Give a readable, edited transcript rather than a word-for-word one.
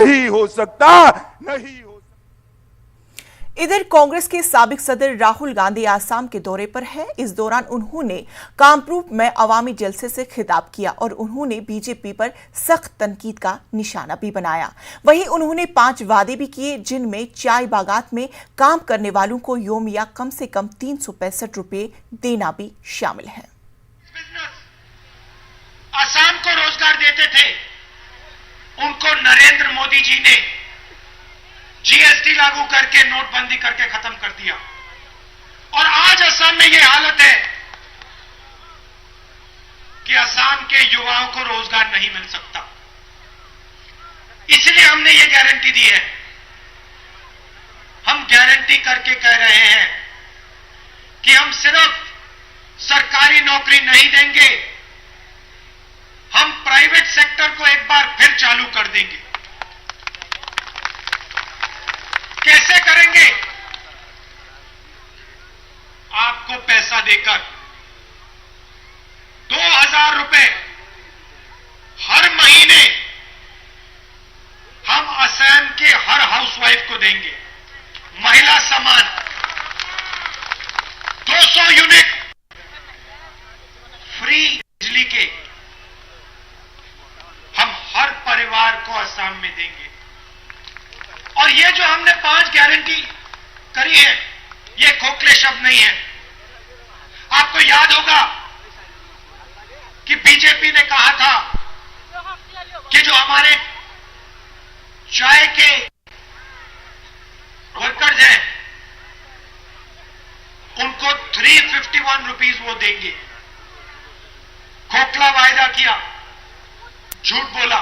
नहीं हो सकता, नहीं हो। इधर कांग्रेस के साबिक सदर राहुल गांधी आसाम के दौरे पर है। इस दौरान उन्होंने कामरूप में अवामी जलसे से खिताब किया और उन्होंने बीजेपी पर सख्त तनकीद का निशाना भी बनाया। वहीं उन्होंने 5 वादे भी किए, जिनमें चाय बागात में काम करने वालों को योमिया कम से कम 365 रुपए देना भी शामिल है। आसाम को रोजगार देते थे, उनको नरेंद्र मोदी जी ने जीएसटी लागू करके, नोटबंदी करके खत्म कर दिया। और आज असम में यह हालत है कि असम के युवाओं को रोजगार नहीं मिल सकता। इसलिए हमने यह गारंटी दी है। हम गारंटी करके कह रहे हैं कि हम सिर्फ सरकारी नौकरी नहीं देंगे, हम प्राइवेट सेक्टर को एक बार फिर चालू कर देंगे। कैसे करेंगे? आपको पैसा देकर 2000 रुपए हर महीने हम असम के हर हाउसवाइफ को देंगे। महिला सम्मान 200 यूनिट फ्री बिजली के हम हर परिवार को असम में देंगे। और ये जो हमने 5 गारंटी करी है, ये खोखले शब्द नहीं है। आपको याद होगा कि बीजेपी ने कहा था कि जो हमारे चाय के वर्कर्स हैं, उनको 351 रुपीज वो देंगे। खोखला वायदा किया, झूठ बोला।